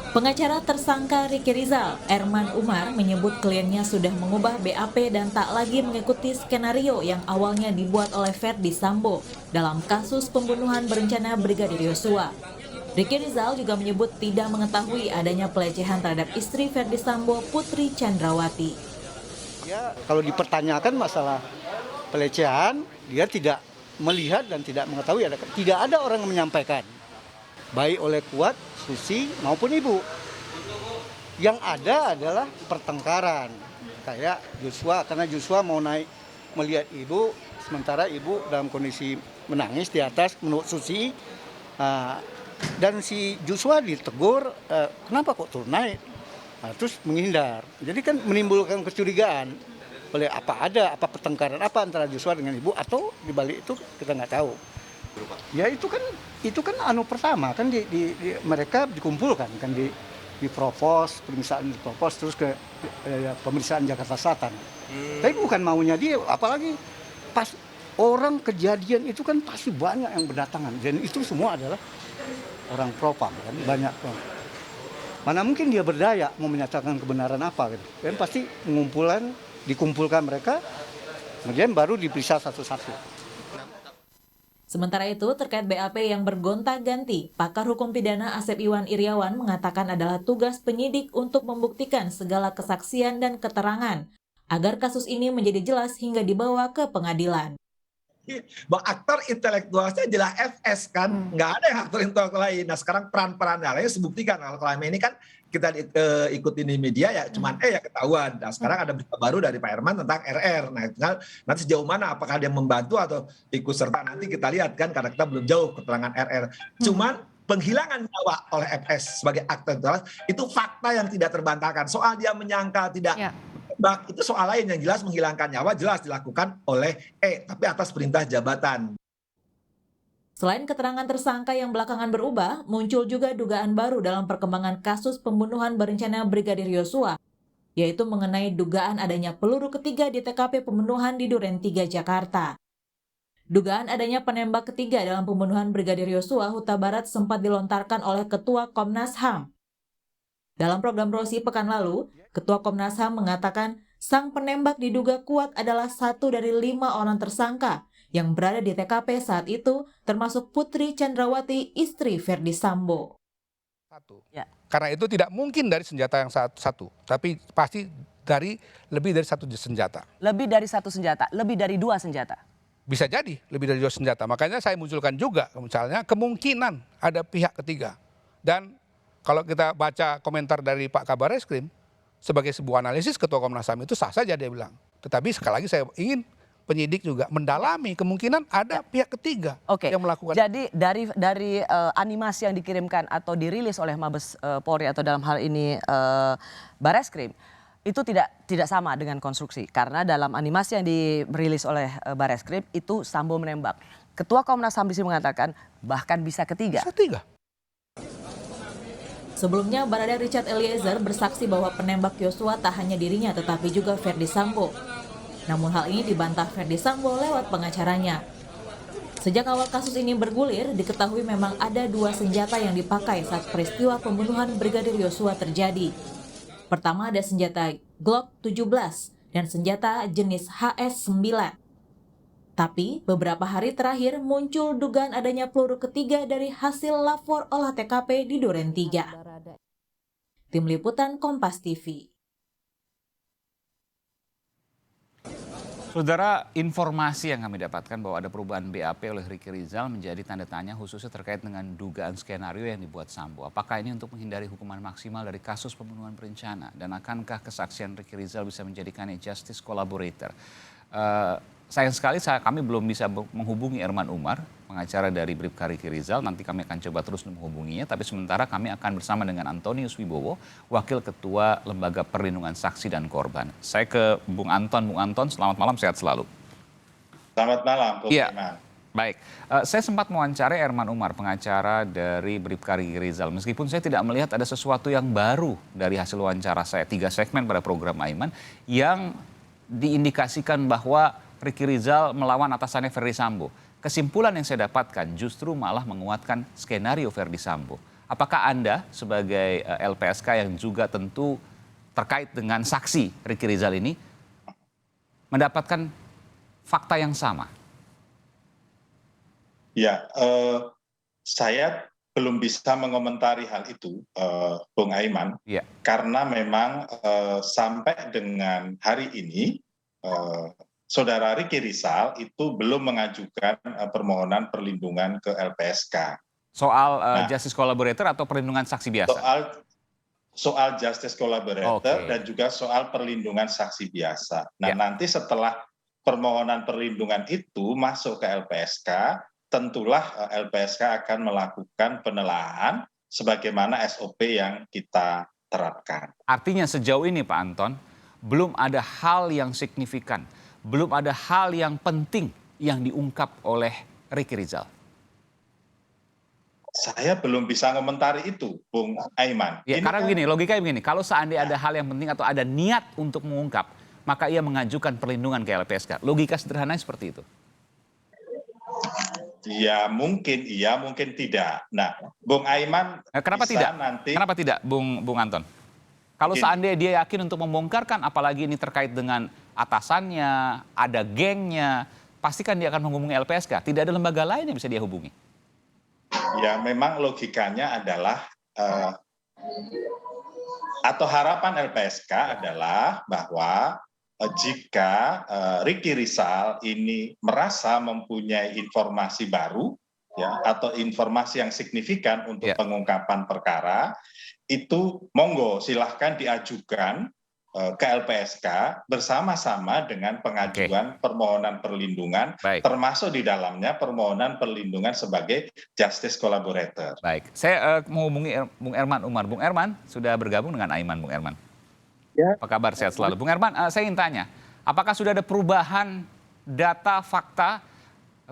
Pengacara tersangka Ricky Rizal, Erman Umar, menyebut kliennya sudah mengubah BAP dan tak lagi mengikuti skenario yang awalnya dibuat oleh Verdi Sambo dalam kasus pembunuhan berencana Brigadir Yosua. Ricky Rizal juga menyebut tidak mengetahui adanya pelecehan terhadap istri Verdi Sambo, Putri Chandrawati. Ya, kalau dipertanyakan masalah pelecehan, dia tidak melihat dan tidak mengetahui, tidak ada orang yang menyampaikan, baik oleh Kuat, Susi maupun Ibu. Yang ada adalah pertengkaran, kayak Joshua, karena Joshua mau naik melihat Ibu, sementara Ibu dalam kondisi menangis di atas menurut Susi, dan si Joshua ditegur, kenapa kok turun naik? Nah, terus menghindar. Jadi kan menimbulkan kecurigaan oleh apa pertengkaran apa antara Joshua dengan Ibu, atau dibalik itu kita nggak tahu. Ya itu kan pertama kan mereka dikumpulkan kan di Provos, pemeriksaan di Provos, terus ke pemeriksaan Jakarta Selatan. Tapi bukan maunya dia, apalagi pas orang kejadian itu kan pasti banyak yang berdatangan, dan itu semua adalah orang propam kan, banyak. Mana mungkin dia berdaya mau menyatakan kebenaran apa gitu. Dan pasti dikumpulkan mereka, kemudian baru diperiksa satu-satu. Sementara itu, terkait BAP yang bergonta-ganti, pakar hukum pidana Asep Iwan Iriawan mengatakan adalah tugas penyidik untuk membuktikan segala kesaksian dan keterangan, agar kasus ini menjadi jelas hingga dibawa ke pengadilan. Bang, aktor intelektualnya jelas FS kan, nggak ada yang aktor intelektual lain. Nah sekarang peran-peran lainnya sebuktikan. Kalau selama ini kan kita ikutin di media ya cuman ya ketahuan. Nah sekarang ada berita baru dari Pak Erman tentang RR. Nah tinggal nanti sejauh mana, apakah dia membantu atau ikut serta, nanti kita lihat kan, karena kita belum jauh keterangan RR. Cuman penghilangan nyawa oleh FS sebagai aktor intelektual itu fakta yang tidak terbantahkan. Soal dia menyangkal tidak itu soal lain. Yang jelas menghilangkan nyawa jelas dilakukan oleh tapi atas perintah jabatan. Selain keterangan tersangka yang belakangan berubah, muncul juga dugaan baru dalam perkembangan kasus pembunuhan berencana Brigadir Yosua, yaitu mengenai dugaan adanya peluru ketiga di TKP pembunuhan di Duren 3, Jakarta. Dugaan adanya penembak ketiga dalam pembunuhan Brigadir Yosua Huta Barat sempat dilontarkan oleh Ketua Komnas HAM. Dalam program Rosi pekan lalu, Ketua Komnas HAM mengatakan sang penembak diduga Kuat adalah satu dari 5 orang tersangka yang berada di TKP saat itu, termasuk Putri Chandrawati, istri Verdi Sambo. Karena itu tidak mungkin dari senjata yang satu, tapi pasti dari lebih dari satu senjata. Lebih dari satu senjata, lebih dari 2 senjata. Bisa jadi lebih dari 2 senjata. Makanya saya munculkan juga misalnya kemungkinan ada pihak ketiga. Dan kalau kita baca komentar dari Pak Kabar Eskrim, sebagai sebuah analisis Ketua Komnas HAM itu sah saja dia bilang. Tetapi sekali lagi saya ingin penyidik juga mendalami kemungkinan ada pihak ketiga yang melakukan. Jadi dari animasi yang dikirimkan atau dirilis oleh Mabes Polri atau dalam hal ini Bareskrim itu tidak sama dengan konstruksi, karena dalam animasi yang dirilis oleh Bareskrim itu Sambo menembak. Ketua Komnas HAM di sini mengatakan bahkan bisa ketiga. Sebelumnya, Barada Richard Eliezer bersaksi bahwa penembak Yosua tak hanya dirinya tetapi juga Verdi Sambo. Namun hal ini dibantah Verdi Sambo lewat pengacaranya. Sejak awal kasus ini bergulir, diketahui memang ada 2 senjata yang dipakai saat peristiwa pembunuhan Brigadir Yosua terjadi. Pertama ada senjata Glock 17 dan senjata jenis HS9. Tapi beberapa hari terakhir muncul dugaan adanya peluru ketiga dari hasil lapor olah TKP di Duren 3. Tim Liputan Kompas TV. Saudara, informasi yang kami dapatkan bahwa ada perubahan BAP oleh Ricky Rizal menjadi tanda tanya khususnya terkait dengan dugaan skenario yang dibuat Sambo. Apakah ini untuk menghindari hukuman maksimal dari kasus pembunuhan berencana? Dan akankah kesaksian Ricky Rizal bisa menjadikannya justice collaborator? Sayang sekali kami belum bisa menghubungi Erman Umar, pengacara dari Bribka Ricky Rizal. Nanti kami akan coba terus menghubunginya. Tapi sementara kami akan bersama dengan Antonius Wibowo, Wakil Ketua Lembaga Perlindungan Saksi dan Korban. Saya ke Bung Anton. Bung Anton, selamat malam, sehat selalu. Selamat malam, Bung Iman. Baik, saya sempat mewawancarai Erman Umar, pengacara dari Bribka Ricky Rizal. Meskipun saya tidak melihat ada sesuatu yang baru dari hasil wawancara saya, 3 segmen pada program Aiman, yang diindikasikan bahwa Ricky Rizal melawan atasannya Verdi Sambo. Kesimpulan yang saya dapatkan justru malah menguatkan skenario Verdi Sambo. Apakah Anda sebagai LPSK yang juga tentu terkait dengan saksi Ricky Rizal ini mendapatkan fakta yang sama? Ya, saya belum bisa mengomentari hal itu, Bung Aiman, Ya. karena memang sampai dengan hari ini Saudara Ricky Rizal itu belum mengajukan permohonan perlindungan ke LPSK. Soal justice collaborator atau perlindungan saksi biasa? Soal justice collaborator Oke. dan juga soal perlindungan saksi biasa. Nah, Ya. nanti setelah permohonan perlindungan itu masuk ke LPSK, tentulah LPSK akan melakukan penelaahan sebagaimana SOP yang kita terapkan. Artinya sejauh ini Pak Anton, belum ada hal yang signifikan, belum ada hal yang penting yang diungkap oleh Ricky Rizal. Saya belum bisa komentari itu, Bung Aiman. Ya, Ini karena kan- begini, logikanya begini, kalau seandainya ada hal yang penting atau ada niat untuk mengungkap, maka ia mengajukan perlindungan ke LPSK. Logika sederhananya seperti itu. Ya mungkin iya, mungkin tidak. Nah, Bung Aiman Kenapa bisa tidak? nanti Kenapa tidak, Bung Anton? Kalau Begini. seandainya dia yakin untuk membongkarkan, apalagi ini terkait dengan atasannya, ada gengnya, pastikan dia akan menghubungi LPSK. Tidak ada lembaga lain yang bisa dia hubungi. ya memang logikanya adalah atau harapan LPSK adalah bahwa jika Ricky Rizal ini merasa mempunyai informasi baru ya atau informasi yang signifikan untuk Ya. pengungkapan perkara, itu monggo silahkan diajukan ke LPSK bersama-sama dengan pengajuan permohonan perlindungan, Baik. termasuk di dalamnya permohonan perlindungan sebagai justice collaborator. Baik, saya mau hubungi Bung Erman Umar. Bung Erman sudah bergabung dengan Aiman, Bung Erman. Ya. Apa kabar? Sehat selalu. Bung Erman, saya ingin tanya, apakah sudah ada perubahan data, fakta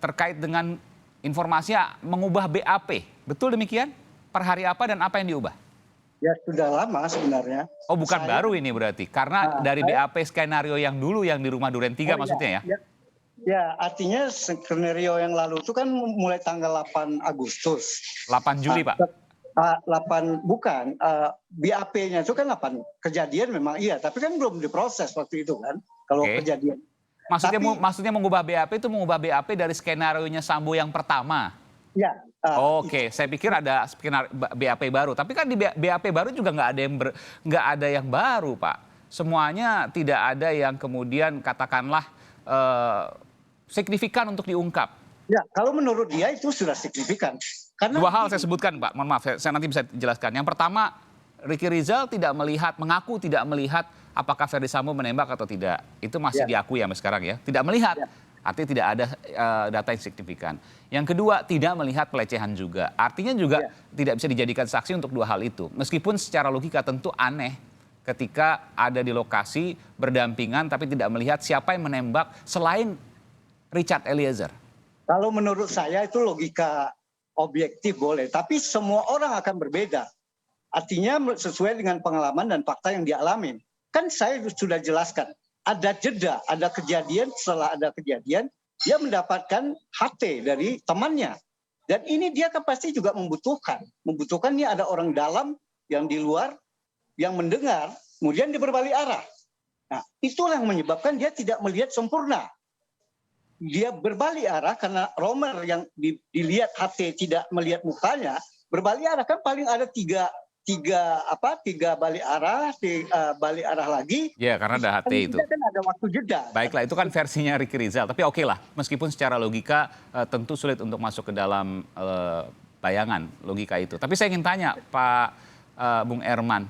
terkait dengan informasi mengubah BAP? Betul demikian? Per hari apa dan apa yang diubah? Ya sudah lama sebenarnya. Oh, bukan Saya- baru ini berarti, karena dari BAP skenario yang dulu yang di rumah Duren 3 maksudnya ya? Ya, artinya skenario yang lalu itu kan mulai tanggal 8 Agustus. 8 Juli, Pak. 8 bukan, BAP-nya itu kan 8 kejadian memang iya, tapi kan belum diproses waktu itu kan, kalau Oke. kejadian. Maksudnya mengubah BAP itu mengubah BAP dari skenario-nya Sambo yang pertama. Ya. Oke, saya pikir ada skenario BAP baru, tapi kan di BAP baru juga nggak ada yang baru, Pak. Semuanya tidak ada yang kemudian katakanlah signifikan untuk diungkap. Ya, kalau menurut dia itu sudah signifikan. Karena Dua hal saya sebutkan, Pak. Mohon maaf, saya nanti bisa jelaskan. Yang pertama, Ricky Rizal mengaku tidak melihat apakah Ferdy Sambo menembak atau tidak. Itu masih diakui sampai sekarang ya. Tidak melihat. Artinya tidak ada data yang signifikan. Yang kedua, tidak melihat pelecehan juga. Artinya juga tidak bisa dijadikan saksi untuk dua hal itu. Meskipun secara logika tentu aneh ketika ada di lokasi berdampingan tapi tidak melihat siapa yang menembak selain Richard Eliezer. Kalau menurut saya itu logika objektif boleh, tapi semua orang akan berbeda. Artinya sesuai dengan pengalaman dan fakta yang dialami. Kan saya sudah jelaskan, ada jeda, ada kejadian, setelah ada kejadian, dia mendapatkan HT dari temannya. Dan ini dia kan pasti juga membutuhkan. Membutuhkan ini ada orang dalam yang di luar, yang mendengar, kemudian dia berbalik arah. Nah, itulah yang menyebabkan dia tidak melihat sempurna. Dia berbalik arah karena Romer yang dilihat HT tidak melihat mukanya, berbalik arah kan paling ada tiga balik arah lagi. Ya, karena ada HT itu. Kan ada waktu jeda. Baiklah, itu kan versinya Ricky Rizal. Tapi oke lah, meskipun secara logika tentu sulit untuk masuk ke dalam bayangan logika itu. Tapi saya ingin tanya Pak Bung Erman,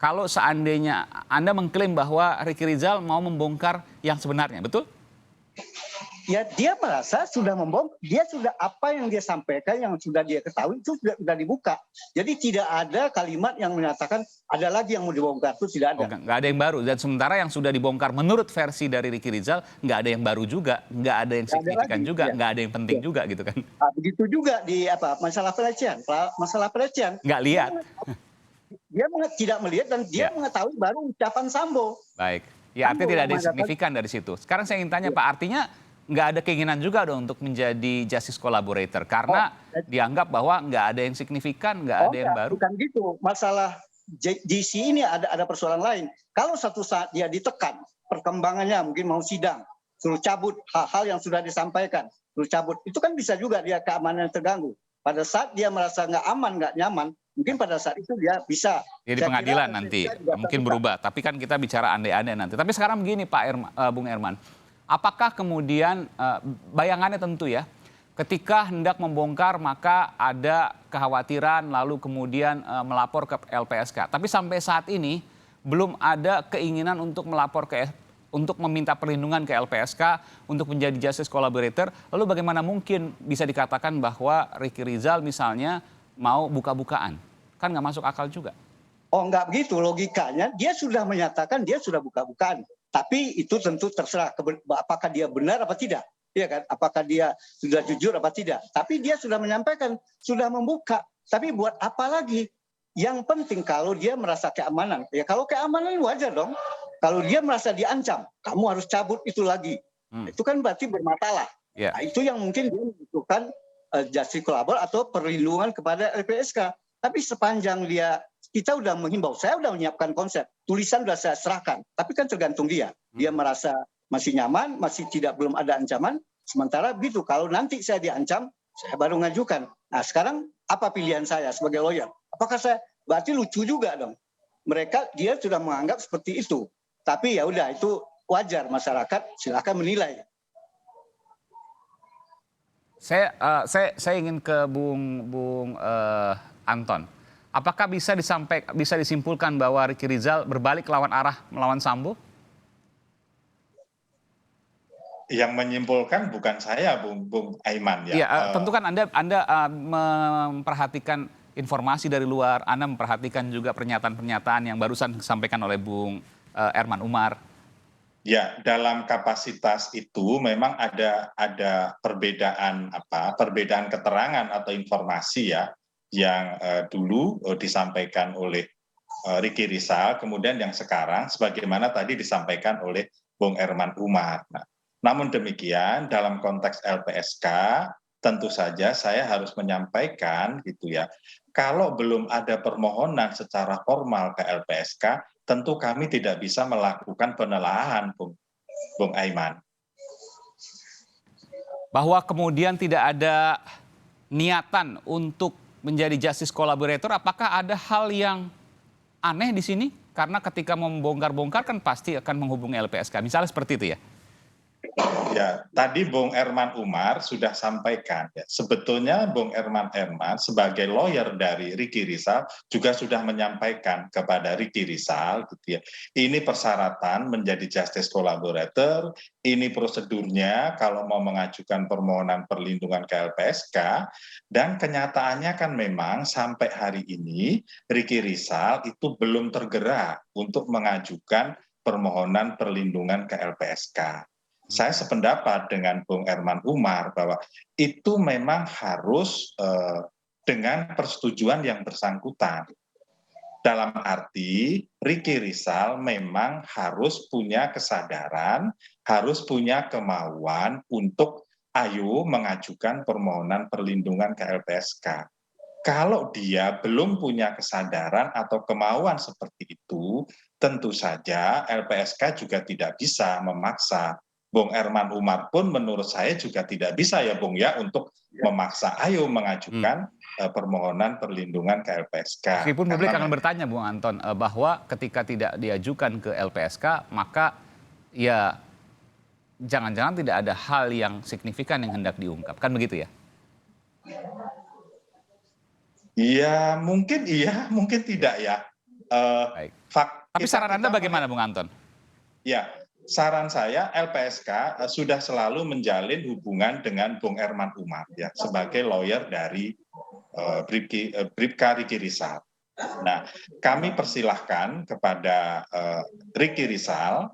kalau seandainya Anda mengklaim bahwa Ricky Rizal mau membongkar yang sebenarnya, betul? Ya, dia merasa sudah membongkar, dia sudah apa yang dia sampaikan, yang sudah dia ketahui itu sudah dibuka. Jadi tidak ada kalimat yang menyatakan ada lagi yang mau dibongkar, itu tidak ada. Nggak ada yang baru. Dan sementara yang sudah dibongkar menurut versi dari Ricky Rizal, nggak ada yang baru juga, nggak ada yang signifikan juga, nggak ada yang penting juga gitu kan. Nah, begitu juga di masalah pelecehan. Masalah pelecehan. Nggak lihat. Dia tidak melihat dan dia mengetahui baru ucapan Sambo. Baik. Ya, artinya tidak ada yang signifikan dari situ. Sekarang saya ingin tanya Pak, artinya nggak ada keinginan juga dong untuk menjadi justice collaborator karena dianggap bahwa nggak ada yang signifikan, nggak ada yang baru. Bukan gitu. Masalah JC ini ada persoalan lain. Kalau satu saat dia ditekan, perkembangannya mungkin mau sidang, suruh cabut hal-hal yang sudah disampaikan, suruh cabut. Itu kan bisa juga dia keamanan terganggu. Pada saat dia merasa nggak aman, nggak nyaman, mungkin pada saat itu dia bisa. Jadi pengadilan nanti mungkin berubah. Tapi kan kita bicara andai-andai nanti. Tapi sekarang begini Bung Herman. Apakah kemudian bayangannya tentu ya, ketika hendak membongkar maka ada kekhawatiran lalu kemudian melapor ke LPSK. Tapi sampai saat ini belum ada keinginan untuk melapor untuk meminta perlindungan ke LPSK untuk menjadi justice collaborator. Lalu bagaimana mungkin bisa dikatakan bahwa Ricky Rizal misalnya mau buka-bukaan? Kan nggak masuk akal juga. Oh, nggak begitu logikanya. Dia sudah menyatakan dia sudah buka-bukaan. Tapi itu tentu terserah apakah dia benar apa tidak. Ya kan? Apakah dia sudah jujur apa tidak. Tapi dia sudah menyampaikan, sudah membuka. Tapi buat apa lagi? Yang penting kalau dia merasa keamanan. Ya kalau keamanan wajar dong. Kalau dia merasa diancam, kamu harus cabut itu lagi. Itu kan berarti bermasalah. Yeah. Nah, itu yang mungkin dia membutuhkan justice collaborator atau perlindungan kepada LPSK. Tapi sepanjang kita udah menghimbau, saya udah menyiapkan konsep, tulisan udah saya serahkan, tapi kan tergantung dia. Dia merasa masih nyaman, masih belum ada ancaman, sementara begitu, kalau nanti saya diancam, saya baru ngajukan. Nah sekarang apa pilihan saya sebagai lawyer? Apakah berarti lucu juga dong? Dia sudah menganggap seperti itu, tapi ya udah itu wajar, masyarakat silakan menilai. Saya ingin ke Bung Anton. Apakah bisa disimpulkan bahwa Ricky Rizal berbalik lawan arah melawan Sambo? Yang menyimpulkan bukan saya, Bung Aiman ya. Iya, tentu kan Anda memperhatikan informasi dari luar, Anda memperhatikan juga pernyataan-pernyataan yang barusan disampaikan oleh Bung Herman Umar. Ya, dalam kapasitas itu memang ada perbedaan keterangan atau informasi ya yang dulu disampaikan oleh Ricky Rizal, kemudian yang sekarang sebagaimana tadi disampaikan oleh Bung Herman Umar. Nah, namun demikian dalam konteks LPSK tentu saja saya harus menyampaikan gitu ya, kalau belum ada permohonan secara formal ke LPSK, tentu kami tidak bisa melakukan penelaahan, Bung Aiman. Bahwa kemudian tidak ada niatan untuk menjadi justice collaborator, apakah ada hal yang aneh di sini? Karena ketika membongkar-bongkar kan pasti akan menghubungi LPSK. Misalnya seperti itu ya? Ya, tadi Bung Herman Umar sudah sampaikan ya, sebetulnya Bung Herman sebagai lawyer dari Ricky Rizal juga sudah menyampaikan kepada Ricky Rizal gitu ya. Ini persyaratan menjadi justice collaborator, ini prosedurnya kalau mau mengajukan permohonan perlindungan ke LPSK, dan kenyataannya kan memang sampai hari ini Ricky Rizal itu belum tergerak untuk mengajukan permohonan perlindungan ke LPSK. Saya sependapat dengan Bung Herman Umar bahwa itu memang harus dengan persetujuan yang bersangkutan. Dalam arti Ricky Rizal memang harus punya kesadaran, harus punya kemauan untuk ayo mengajukan permohonan perlindungan ke LPSK. Kalau dia belum punya kesadaran atau kemauan seperti itu, tentu saja LPSK juga tidak bisa memaksa. Bung Herman Umar pun menurut saya juga tidak bisa ya Bung ya untuk memaksa ayo mengajukan permohonan perlindungan ke LPSK. Meskipun publik akan bertanya Bung Anton bahwa ketika tidak diajukan ke LPSK maka ya jangan-jangan tidak ada hal yang signifikan yang hendak diungkap, kan begitu ya? Iya, mungkin tidak ya. Baik. Tapi saran Anda bagaimana Bung Anton? Ya, saran saya LPSK sudah selalu menjalin hubungan dengan Bung Herman Umar ya sebagai lawyer dari Bribka Ricky Rizal. Nah, kami persilahkan kepada Ricky Rizal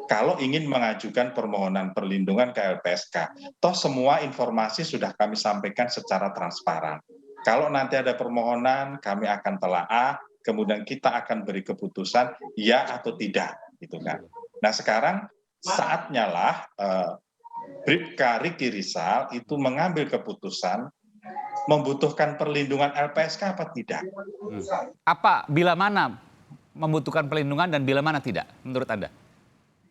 kalau ingin mengajukan permohonan perlindungan ke LPSK. Toh semua informasi sudah kami sampaikan secara transparan. Kalau nanti ada permohonan, kami akan telaah, kemudian kita akan beri keputusan ya atau tidak, gitu kan. Nah sekarang saatnya lah Bribka Riki Rizal itu mengambil keputusan membutuhkan perlindungan LPSK apa tidak. Apa, bila mana membutuhkan perlindungan dan bila mana tidak, menurut Anda?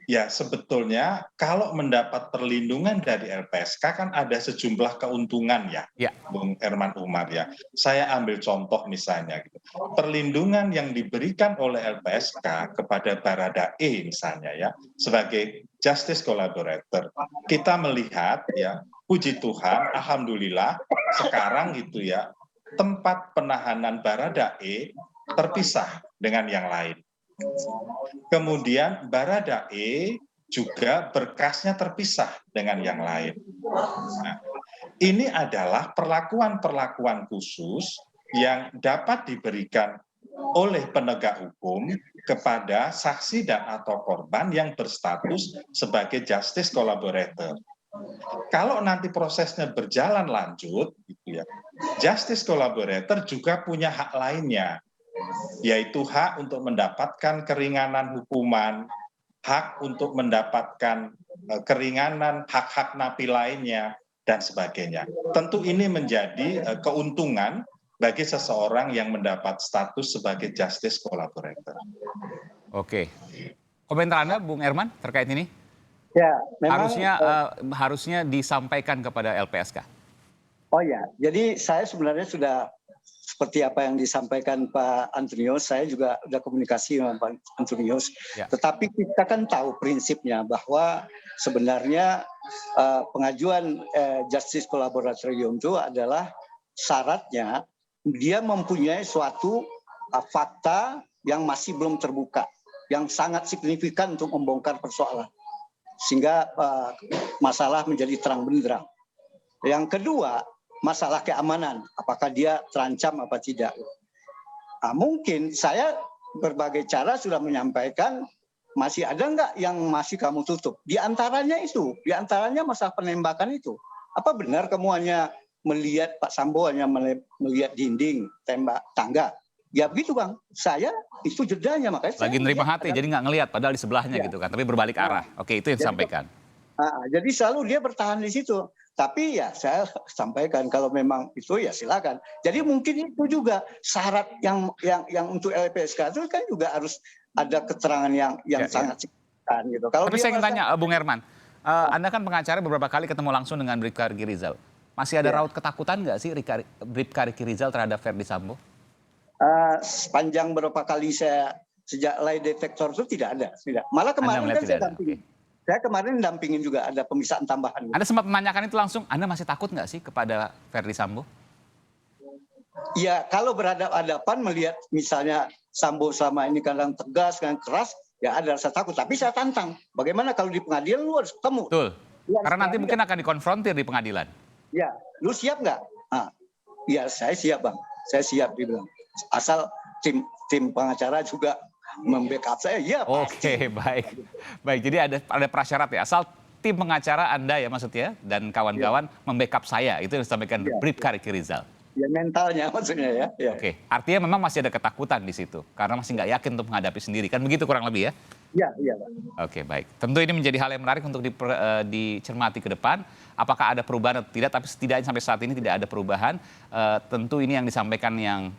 Ya, sebetulnya kalau mendapat perlindungan dari LPSK kan ada sejumlah keuntungan ya, Ya. Bung Herman Umar ya. Saya ambil contoh misalnya, gitu. Perlindungan yang diberikan oleh LPSK kepada Baradae misalnya ya, sebagai justice collaborator, kita melihat ya, puji Tuhan, alhamdulillah sekarang gitu ya, tempat penahanan Baradae terpisah dengan yang lain. Kemudian Baradae juga berkasnya terpisah dengan yang lain. Nah, ini adalah perlakuan-perlakuan khusus yang dapat diberikan oleh penegak hukum kepada saksi dan atau korban yang berstatus sebagai justice collaborator. Kalau nanti prosesnya berjalan lanjut, gitu ya, justice collaborator juga punya hak lainnya, yaitu hak untuk mendapatkan keringanan hukuman, hak untuk mendapatkan keringanan hak-hak napi lainnya, dan sebagainya. Tentu ini menjadi keuntungan bagi seseorang yang mendapat status sebagai justice collaborator. Oke. Komentar Anda, Bung Herman, terkait ini? Ya, memang Harusnya disampaikan kepada LPSK. oh ya, jadi saya sebenarnya sudah seperti apa yang disampaikan Pak Antonius, saya juga sudah komunikasi dengan Pak Antonius. Ya. Tetapi kita kan tahu prinsipnya bahwa sebenarnya pengajuan Justice Collaboratorium itu adalah syaratnya dia mempunyai suatu fakta yang masih belum terbuka, yang sangat signifikan untuk membongkar persoalan. Sehingga masalah menjadi terang benderang. Yang kedua, masalah keamanan, apakah dia terancam apa tidak. Nah, mungkin saya berbagai cara sudah menyampaikan, masih ada nggak yang masih kamu tutup? Di antaranya masalah penembakan itu. Apa benar kamu hanya melihat Pak Sambo hanya melihat dinding, tembak tangga? Ya begitu Bang, saya itu jedanya makanya. Lagi nerima hati, jadi nggak ngelihat padahal di sebelahnya gitu kan, tapi berbalik arah. Oke, itu yang disampaikan. Jadi selalu dia bertahan di situ. Tapi ya saya sampaikan kalau memang itu ya silakan. Jadi mungkin itu juga syarat yang untuk LPSK itu kan juga harus ada keterangan yang sangat signifikan gitu. Kalau Tapi saya ingin tanya Bung Herman, Anda kan pengacara beberapa kali ketemu langsung dengan Bribka Riki Rizal. Masih ada raut ketakutan nggak sih Bribka Riki Rizal terhadap Verdi Sambo? Sepanjang berapa kali saya sejak lie detektor itu tidak ada. Malah kemarin kan saya dampingin. Saya kemarin dampingin juga ada pemeriksaan tambahan. Anda sempat menanyakan itu langsung, Anda masih takut nggak sih kepada Verdi Sambo? Ya kalau berhadapan melihat misalnya Sambo selama ini kadang tegas, kadang keras, ya ada rasa takut. Tapi saya tantang, bagaimana kalau di pengadilan lu harus ketemu. Betul, karena nanti mungkin akan dikonfrontir di pengadilan. Ya, lu siap nggak? Ya saya siap Bang, saya siap dibilang. Asal tim pengacara juga membackup saya, ya pasti. Oke, baik. Jadi ada prasyarat ya. Asal tim pengacara Anda ya maksudnya dan kawan-kawan membackup saya, itu yang disampaikan Bribka Riki Rizal. Ya mentalnya maksudnya ya. Oke, artinya memang masih ada ketakutan di situ karena masih nggak yakin untuk menghadapi sendiri, kan begitu kurang lebih ya? Iya. Oke, baik. Tentu ini menjadi hal yang menarik untuk dicermati ke depan. Apakah ada perubahan atau tidak? Tapi setidaknya sampai saat ini tidak ada perubahan. Tentu ini yang disampaikan yang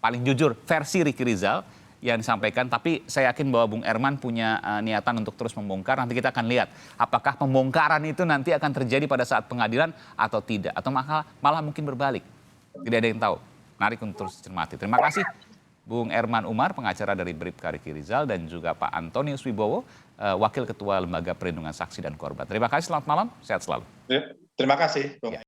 paling jujur versi Riki Rizal yang disampaikan, tapi saya yakin bahwa Bung Herman punya niatan untuk terus membongkar. Nanti kita akan lihat apakah pembongkaran itu nanti akan terjadi pada saat pengadilan atau tidak, atau malah mungkin berbalik. Tidak ada yang tahu. Menarik untuk terus cermati. Terima kasih Bung Herman Umar, pengacara dari Bribka Riki Rizal, dan juga Pak Antonius Wibowo, Wakil Ketua Lembaga Perlindungan Saksi dan Korban. Terima kasih, selamat malam, sehat selalu. Terima kasih.